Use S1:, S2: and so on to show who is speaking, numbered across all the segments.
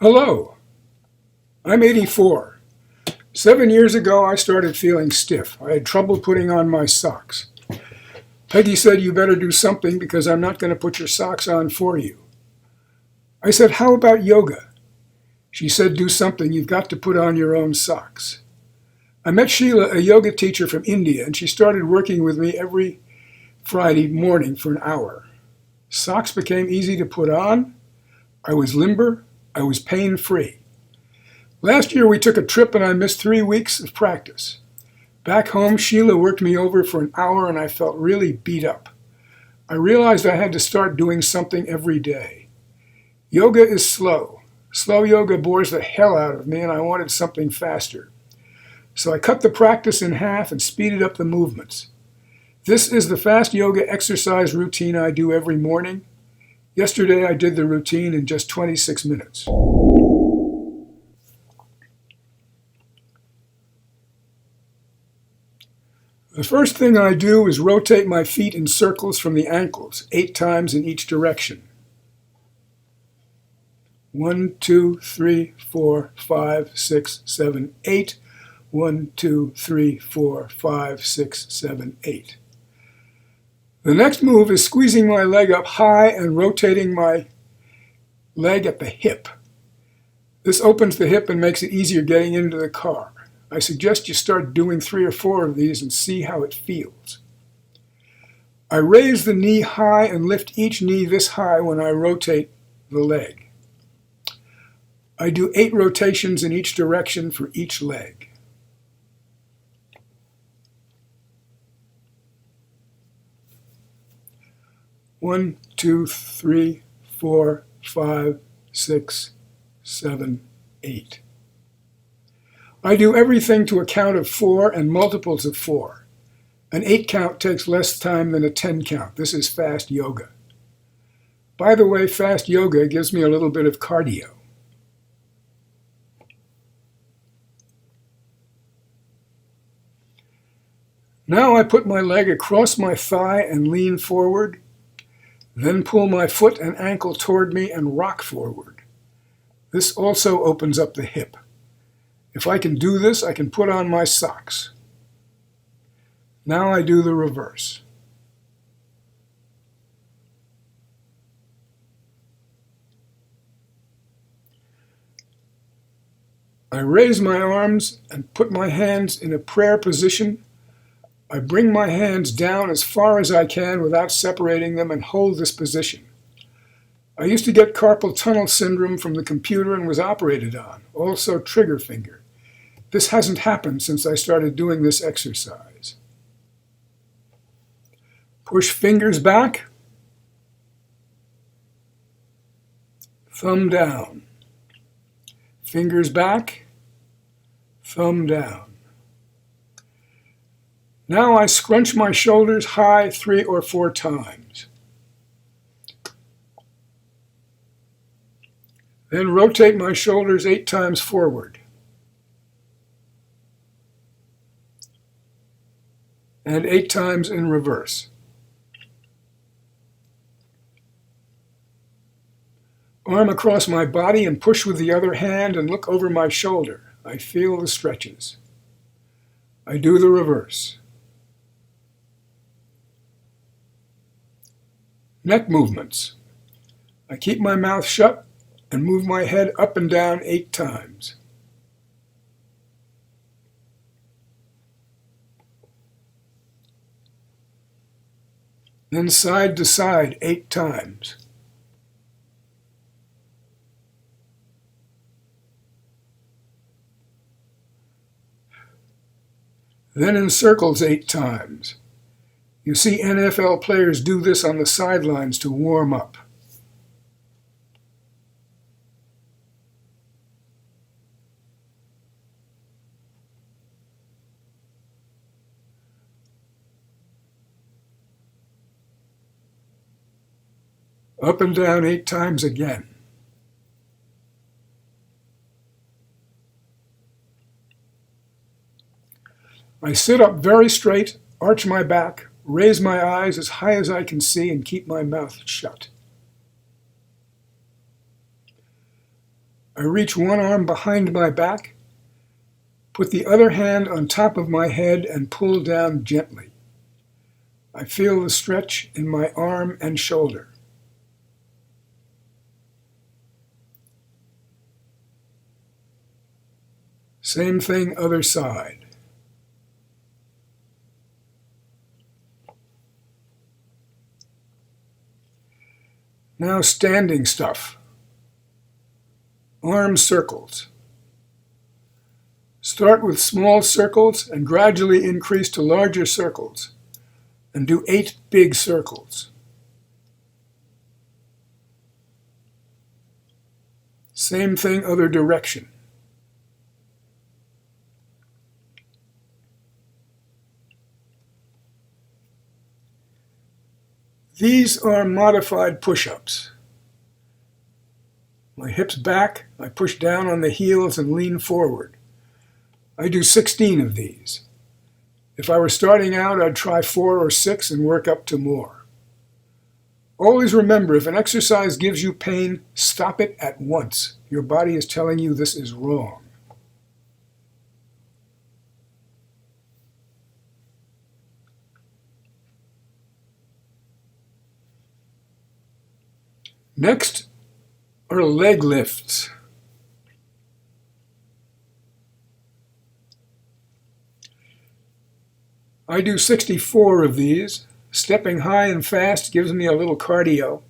S1: Hello, I'm 84. 7 years ago, I started feeling stiff. I had trouble putting on my socks. Peggy said, "You better do something because I'm not going to put your socks on for you." I said, "How about yoga?" She said, "Do something. You've got to put on your own socks." I met Sheila, a yoga teacher from India, and she started working with me every Friday morning for an hour. Socks became easy to put on. I was limber. I was pain-free. Last year we took a trip and I missed 3 weeks of practice. Back home, Sheila worked me over for an hour and I felt really beat up. I realized I had to start doing something every day. Yoga is slow. Slow yoga bores the hell out of me and I wanted something faster. So I cut the practice in half and speeded up the movements. This is the fast yoga exercise routine I do every morning. Yesterday I did the routine in just 26 minutes. The first thing I do is rotate my feet in circles from the ankles, 8 times in each direction. 1, 2, 3, 4, 5, 6, 7, 8. 1, 2, 3, 4, 5, 6, 7, 8. The next move is squeezing my leg up high and rotating my leg at the hip. This opens the hip and makes it easier getting into the car. I suggest you start doing 3 or 4 of these and see how it feels. I raise the knee high and lift each knee this high when I rotate the leg. I do 8 rotations in each direction for each leg. One, 2, 3, 4, 5, 6, 7, 8. I do everything to a count of 4 and multiples of 4. An 8 count takes less time than a 10 count. This is fast yoga. By the way, fast yoga gives me a little bit of cardio. Now I put my leg across my thigh and lean forward, then pull my foot and ankle toward me and rock forward. This also opens up the hip. If I can do this, I can put on my socks. Now I do the reverse. I raise my arms and put my hands in a prayer position. I bring my hands down as far as I can without separating them and hold this position. I used to get carpal tunnel syndrome from the computer and was operated on, also trigger finger. This hasn't happened since I started doing this exercise. Push fingers back, thumb down. Fingers back, thumb down. Now I scrunch my shoulders high 3 or 4 times. Then rotate my shoulders 8 times forward. And 8 times in reverse. Arm across my body and push with the other hand and look over my shoulder. I feel the stretches. I do the reverse. Neck movements. I keep my mouth shut and move my head up and down 8 times. Then side to side 8 times. Then in circles 8 times. You see NFL players do this on the sidelines to warm up. Up and down 8 times again. I sit up very straight, arch my back, raise my eyes as high as I can see, and keep my mouth shut. I reach one arm behind my back, put the other hand on top of my head and pull down gently. I feel the stretch in my arm and shoulder. Same thing, other side. Now standing stuff. Arm circles. Start with small circles and gradually increase to larger circles, and do 8 big circles. Same thing, other direction. These are modified push-ups. My hips back, I push down on the heels and lean forward. I do 16 of these. If I were starting out, I'd try 4 or 6 and work up to more. Always remember, if an exercise gives you pain, stop it at once. Your body is telling you this is wrong. Next are leg lifts. I do 64 of these. Stepping high and fast gives me a little cardio.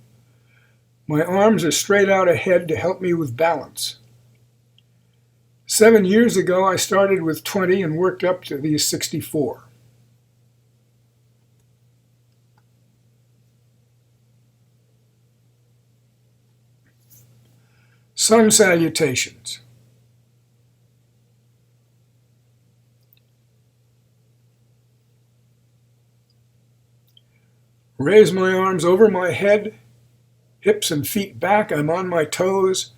S1: My arms are straight out ahead to help me with balance. 7 years ago, I started with 20 and worked up to these 64. Sun salutations. Raise my arms over my head, hips and feet back, I'm on my toes.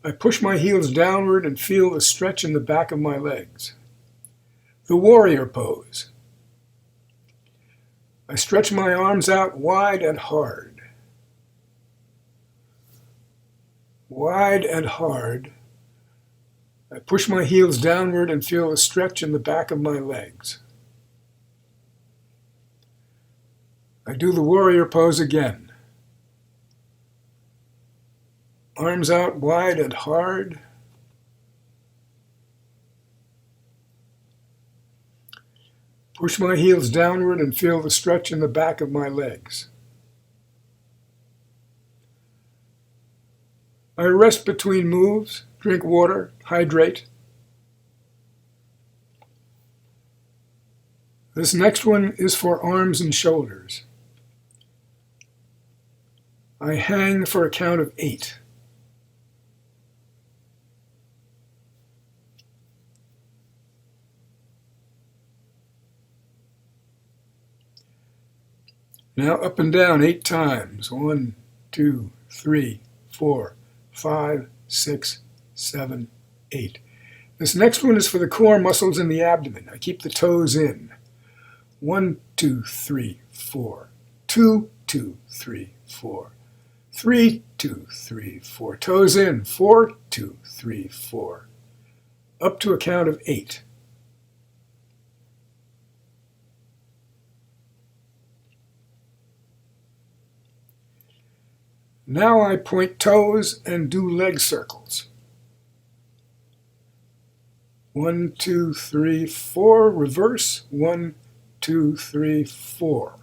S1: I push my heels downward and feel the stretch in the back of my legs. The warrior pose. I stretch my arms out wide and hard. Wide and hard. I push my heels downward and feel the stretch in the back of my legs. I do the warrior pose again. Arms out wide and hard. Push my heels downward and feel the stretch in the back of my legs. I rest between moves, drink water, hydrate. This next one is for arms and shoulders. I hang for a count of 8. Now up and down 8 times. 1, 2, 3, 4, 5, 6, 7, 8. This next one is for the core muscles in the abdomen. I keep the toes in. 1, 2, 3, 4. 2, 2, 3, 4. 3, 2, 3, 4. Toes in. 4, 2, 3, 4. Up to a count of 8. Now I point toes and do leg circles. 1, 2, 3, 4. Reverse. 1, 2, 3, 4.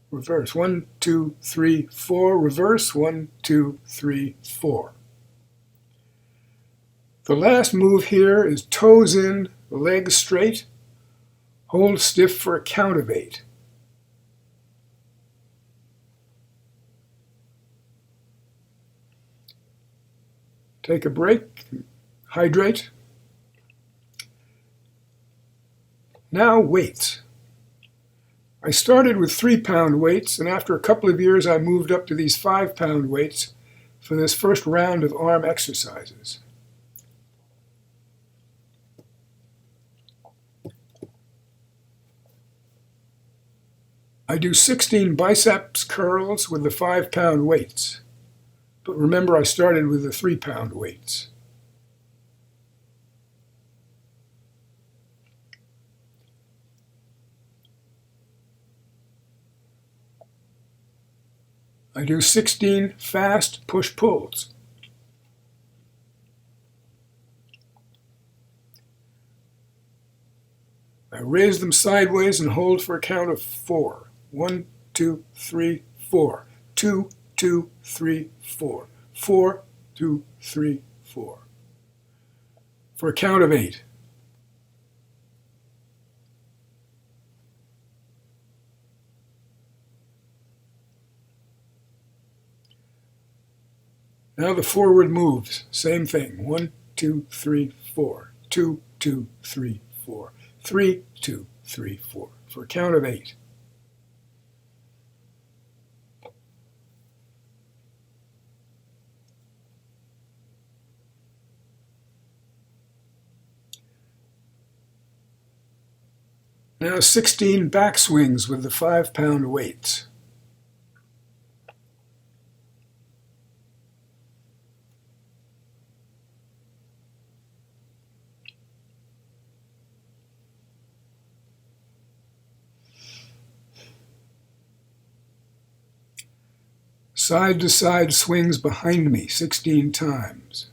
S1: Reverse. 1, 2, 3, 4. Reverse. 1, 2, 3, 4. The last move here is toes in, legs straight. Hold stiff for a count of 8. Take a break, hydrate. Now weights. I started with 3-pound weights, and after a couple of years I moved up to these 5-pound weights for this first round of arm exercises. I do 16 biceps curls with the 5-pound weights. But remember, I started with the 3-pound weights. I do 16 fast push-pulls. I raise them sideways and hold for a count of 4. 1, 2, 3, 4. 2, 2, 3, 4. 4, 2, 3, 4. For a count of 8. Now the forward moves, same thing. 1, 2, 3, 4. 2, 2, 3, 4. 3, 2, 3, 4. For a count of 8. Now 16 back swings with the 5-pound weights. Side-to-side swings behind me 16 times.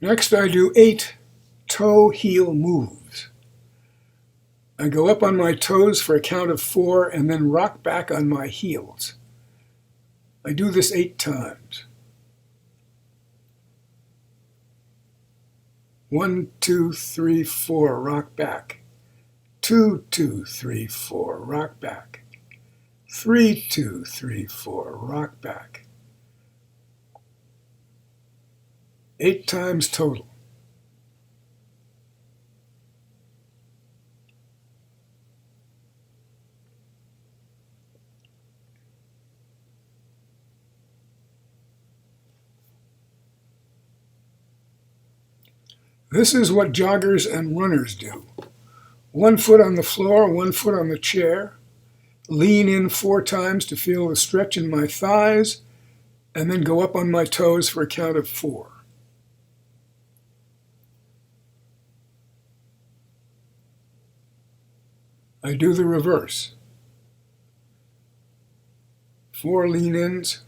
S1: Next, I do 8 toe-heel moves. I go up on my toes for a count of 4 and then rock back on my heels. I do this 8 times. 1, 2, 3, 4, rock back. 2, 2, 3, 4, rock back. 3, 2, 3, 4, rock back. 8 times total. This is what joggers and runners do. 1 foot on the floor, 1 foot on the chair. Lean in 4 times to feel the stretch in my thighs, and then go up on my toes for a count of 4. I do the reverse. 4 lean-ins.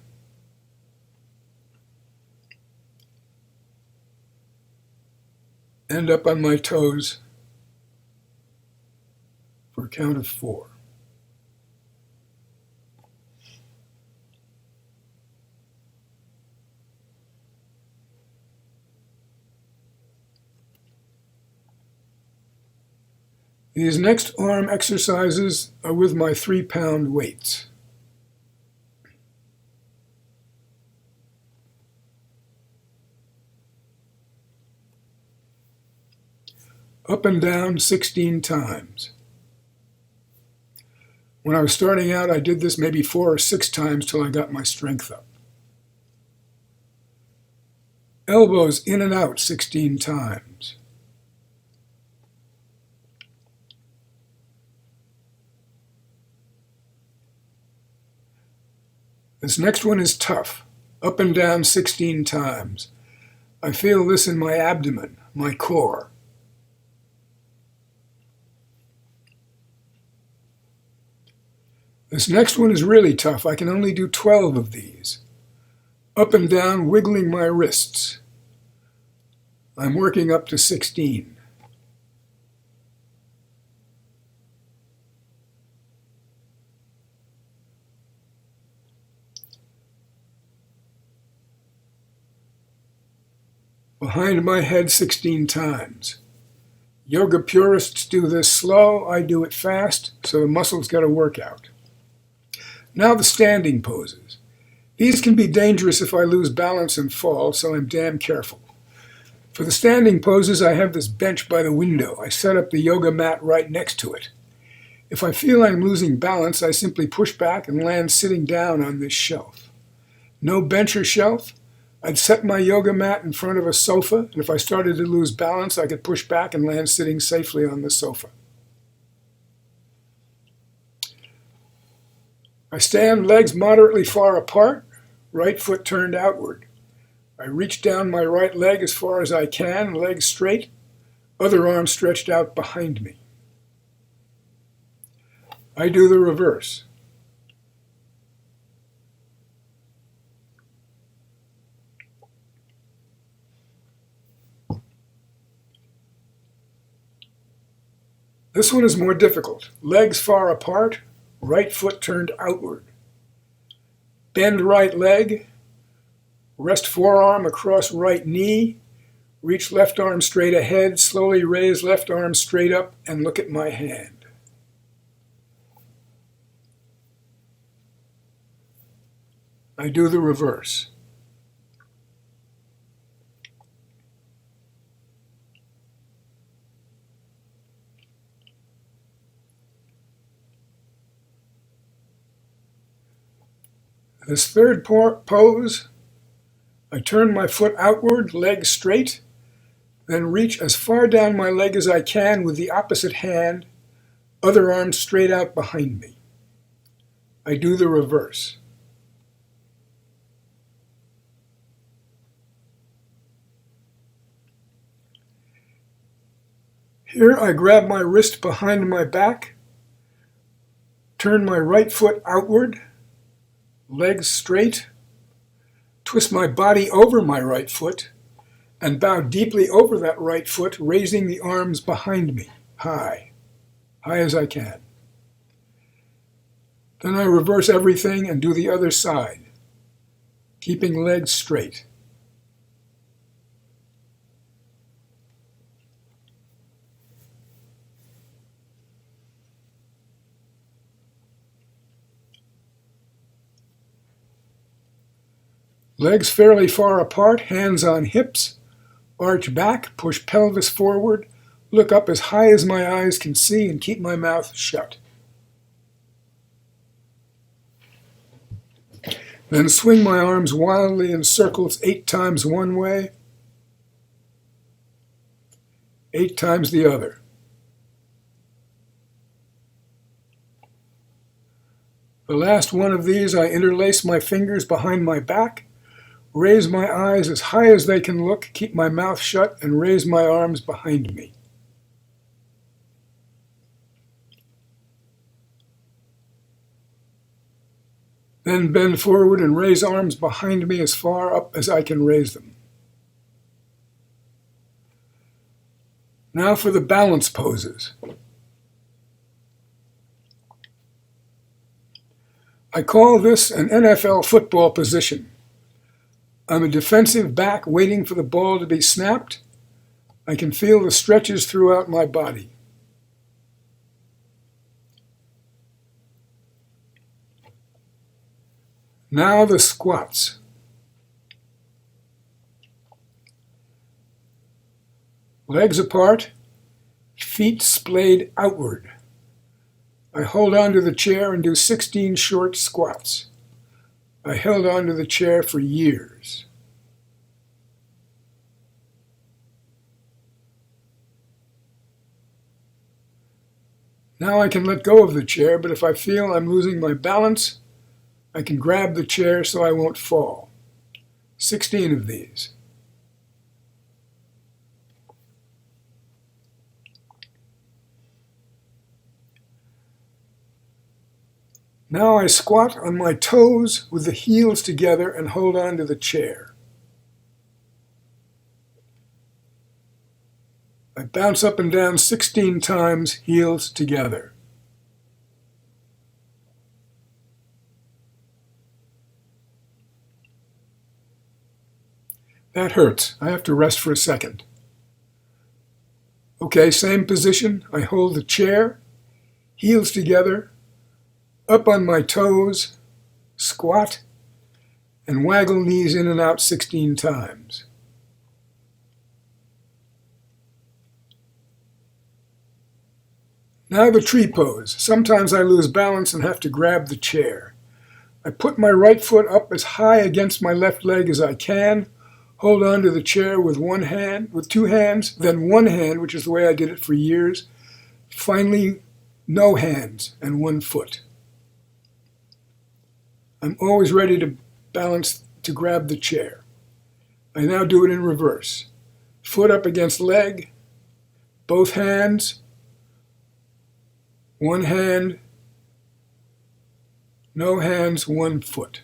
S1: End up on my toes for a count of 4. These next arm exercises are with my 3-pound weights. Up and down 16 times. When I was starting out, I did this maybe 4 or 6 times till I got my strength up. Elbows in and out 16 times. This next one is tough. Up and down 16 times. I feel this in my abdomen, my core. This next one is really tough. I can only do 12 of these. Up and down, wiggling my wrists. I'm working up to 16. Behind my head 16 times. Yoga purists do this slow. I do it fast, so the muscles get a workout. Now the standing poses. These can be dangerous if I lose balance and fall, so I'm damn careful. For the standing poses, I have this bench by the window. I set up the yoga mat right next to it. If I feel I'm losing balance, I simply push back and land sitting down on this shelf. No bench or shelf, I'd set my yoga mat in front of a sofa, and if I started to lose balance, I could push back and land sitting safely on the sofa. I stand legs moderately far apart, right foot turned outward. I reach down my right leg as far as I can, legs straight, other arm stretched out behind me. I do the reverse. This one is more difficult. Legs far apart, right foot turned outward. Bend right leg, rest forearm across right knee, reach left arm straight ahead, slowly raise left arm straight up and look at my hand. I do the reverse. This third pose, I turn my foot outward, leg straight, then reach as far down my leg as I can with the opposite hand, other arm straight out behind me. I do the reverse. Here I grab my wrist behind my back, turn my right foot outward, legs straight, twist my body over my right foot, and bow deeply over that right foot, raising the arms behind me, high as I can. Then I reverse everything and do the other side, keeping legs straight. Legs fairly far apart, hands on hips, arch back, push pelvis forward, look up as high as my eyes can see and keep my mouth shut. Then swing my arms wildly in circles 8 times one way, 8 times the other. The last one of these, I interlace my fingers behind my back, raise my eyes as high as they can look, keep my mouth shut, and raise my arms behind me. Then bend forward and raise arms behind me as far up as I can raise them. Now for the balance poses. I call this an NFL football position. I'm a defensive back waiting for the ball to be snapped. I can feel the stretches throughout my body. Now the squats. Legs apart, feet splayed outward. I hold onto the chair and do 16 short squats. I held onto the chair for years. Now I can let go of the chair, but if I feel I'm losing my balance, I can grab the chair so I won't fall. 16 of these. Now I squat on my toes with the heels together and hold on to the chair. I bounce up and down 16 times, heels together. That hurts. I have to rest for a second. Okay, same position. I hold the chair, heels together, up on my toes, squat, and waggle knees in and out 16 times. Now the tree pose. Sometimes I lose balance and have to grab the chair. I put my right foot up as high against my left leg as I can, hold on to the chair with one hand, with 2 hands, then one hand, which is the way I did it for years, finally no hands and 1 foot. I'm always ready to balance to grab the chair. I now do it in reverse. Foot up against leg, both hands, one hand, no hands, one foot.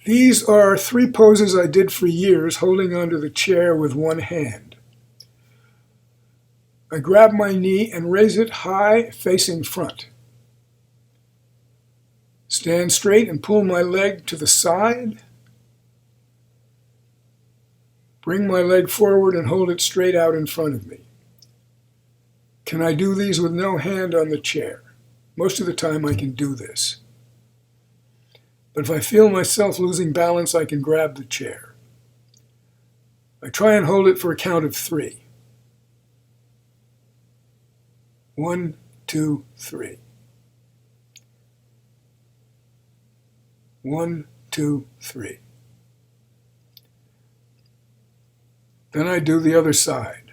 S1: These are 3 poses I did for years, holding onto the chair with one hand. I grab my knee and raise it high, facing front. Stand straight and pull my leg to the side. Bring my leg forward and hold it straight out in front of me. Can I do these with no hand on the chair? Most of the time I can do this. But if I feel myself losing balance, I can grab the chair. I try and hold it for a count of 3. 1, 2, 3. 1, 2, 3. Then I do the other side.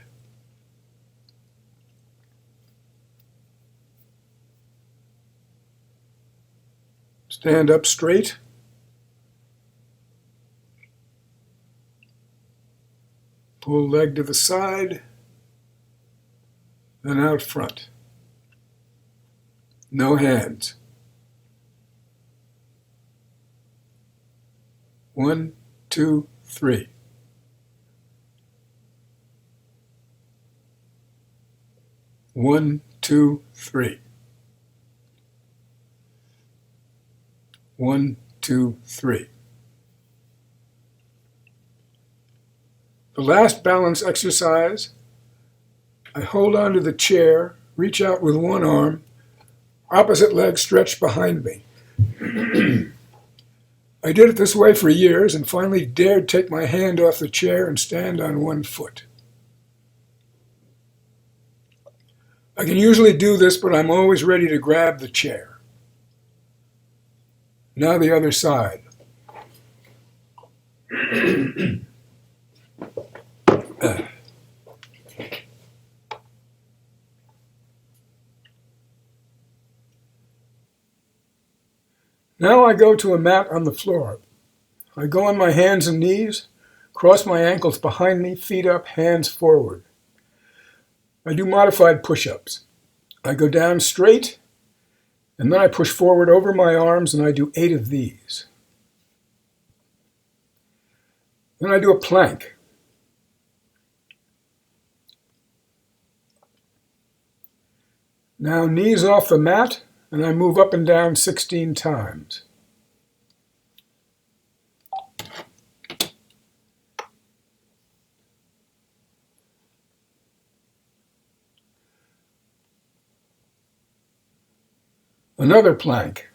S1: Stand up straight. Pull leg to the side, then out front. No hands. 1, 2, 3. 1, 2, 3. 1, 2, 3. The last balance exercise, I hold onto the chair, reach out with one arm, opposite leg stretched behind me. I did it this way for years and finally dared take my hand off the chair and stand on one foot. I can usually do this, but I'm always ready to grab the chair. Now the other side. Now I go to a mat on the floor. I go on my hands and knees, cross my ankles behind me, feet up, hands forward. I do modified push-ups. I go down straight, and then I push forward over my arms, and I do 8 of these. Then I do a plank. Now knees off the mat, and I move up and down 16 times. Another plank.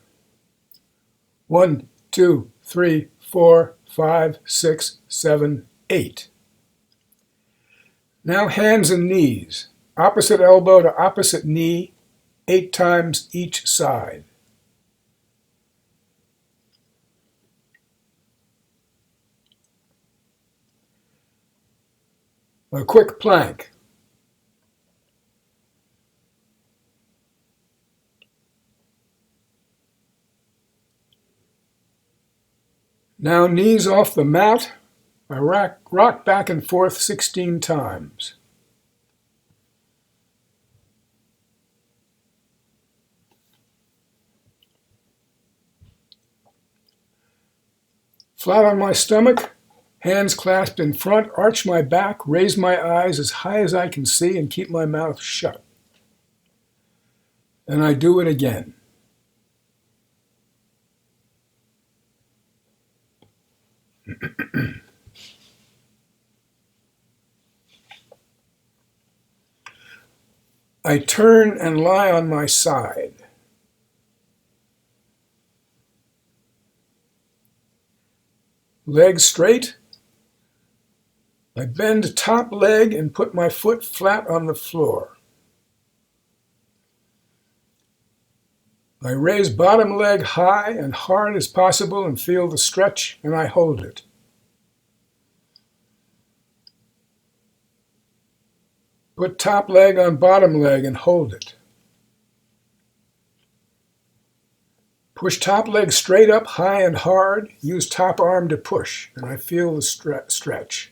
S1: 1, 2, 3, 4, 5, 6, 7, 8. Now hands and knees, opposite elbow to opposite knee, 8 times each side. A quick plank. Now knees off the mat, I rock back and forth 16 times. Flat on my stomach, hands clasped in front, arch my back, raise my eyes as high as I can see and keep my mouth shut. And I do it again. I turn and lie on my side. Legs straight. I bend top leg and put my foot flat on the floor. I raise bottom leg high and hard as possible and feel the stretch, and I hold it. Put top leg on bottom leg and hold it. Push top leg straight up, high and hard. Use top arm to push, and I feel the stretch.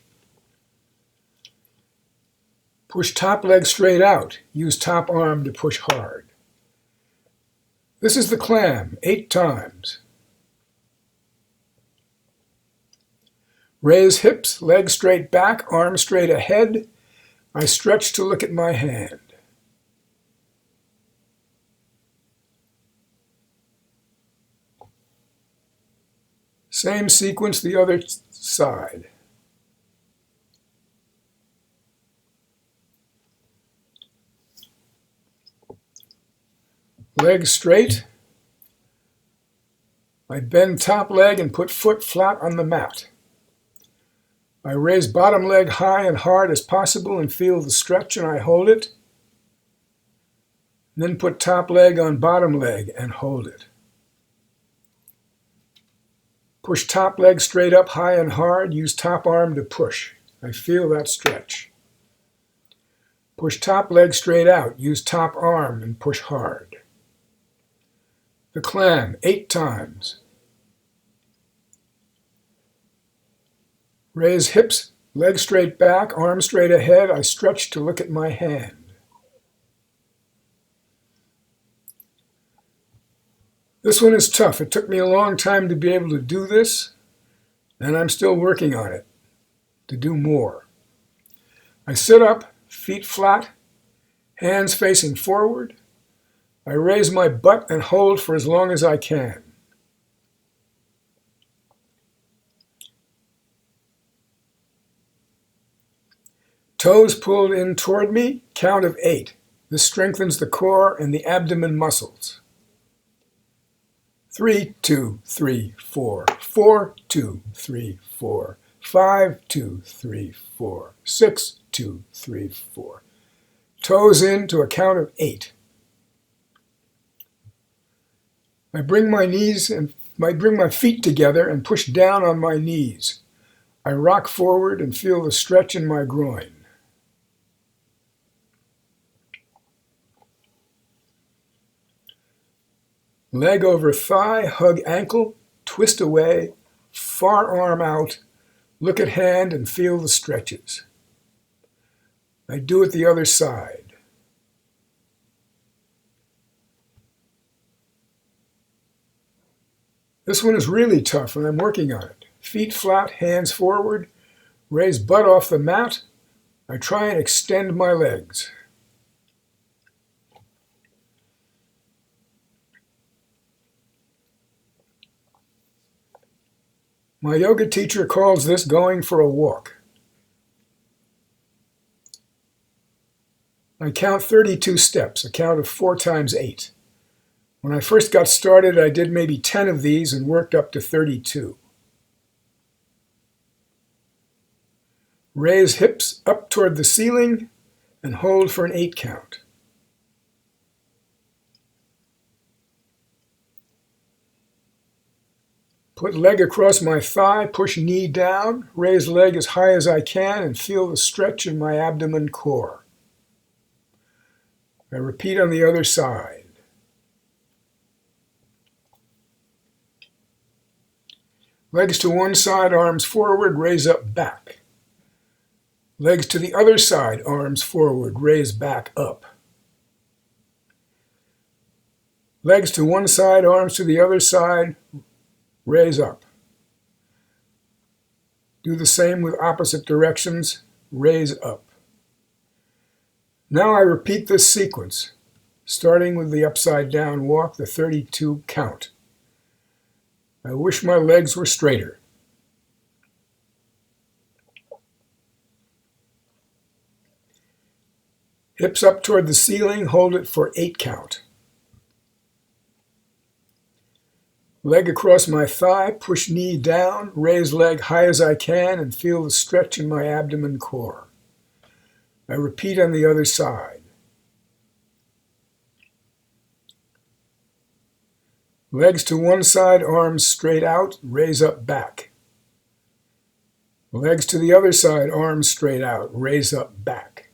S1: Push top leg straight out. Use top arm to push hard. This is the clam, 8 times. Raise hips, leg straight back, arm straight ahead. I stretch to look at my hand. Same sequence the other side. Leg straight. I bend top leg and put foot flat on the mat. I raise bottom leg high and hard as possible and feel the stretch, and I hold it. And then put top leg on bottom leg and hold it. Push top leg straight up high and hard. Use top arm to push. I feel that stretch. Push top leg straight out. Use top arm and push hard. The clam, 8 times. Raise hips, leg straight back, arm straight ahead. I stretch to look at my hand. This one is tough. It took me a long time to be able to do this, and I'm still working on it to do more. I sit up, feet flat, hands facing forward. I raise my butt and hold for as long as I can. Toes pulled in toward me, count of 8. This strengthens the core and the abdomen muscles. 3, 2, 3, 4. 4, 2, 3, 4. 5, 2, 3, 4. 6, 2, 3, 4. Toes in to a count of 8. I bring my feet together and push down on my knees. I rock forward and feel the stretch in my groin. Leg over thigh, hug ankle, twist away, far arm out, look at hand and feel the stretches. I do it the other side. This one is really tough and I'm working on it. Feet flat, hands forward, raise butt off the mat. I try and extend my legs. My yoga teacher calls this going for a walk. I count 32 steps, a count of 4 times 8. When I first got started, I did maybe 10 of these and worked up to 32. Raise hips up toward the ceiling and hold for an 8 count. Put leg across my thigh, push knee down, raise leg as high as I can and feel the stretch in my abdomen core. I repeat on the other side. Legs to one side, arms forward, raise up back. Legs to the other side, arms forward, raise back up. Legs to one side, arms to the other side, raise up. Do the same with opposite directions, raise up. Now I repeat this sequence, starting with the upside down walk, the 32 count. I wish my legs were straighter. Hips up toward the ceiling, hold it for 8 count. Leg across my thigh, push knee down, raise leg high as I can and feel the stretch in my abdomen core. I repeat on the other side. Legs to one side, arms straight out, raise up back. Legs to the other side, arms straight out, raise up back.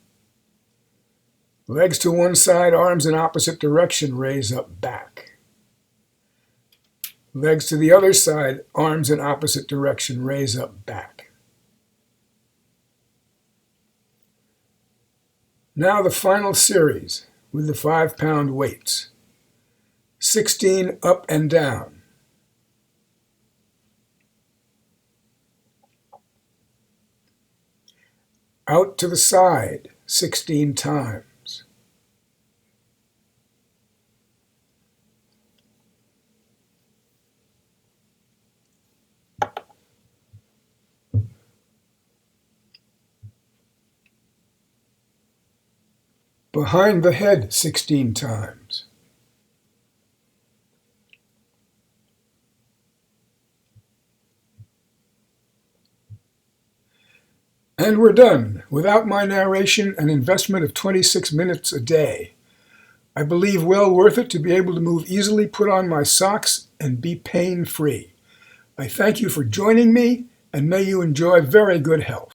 S1: Legs to one side, arms in opposite direction, raise up back. Legs to the other side, arms in opposite direction, raise up back. Now the final series with the 5-pound weights. 16 up and down. Out to the side 16 times. Behind the head 16 times. And we're done. Without my narration, an investment of 26 minutes a day. I believe well worth it to be able to move easily, put on my socks, and be pain-free. I thank you for joining me, and may you enjoy very good health.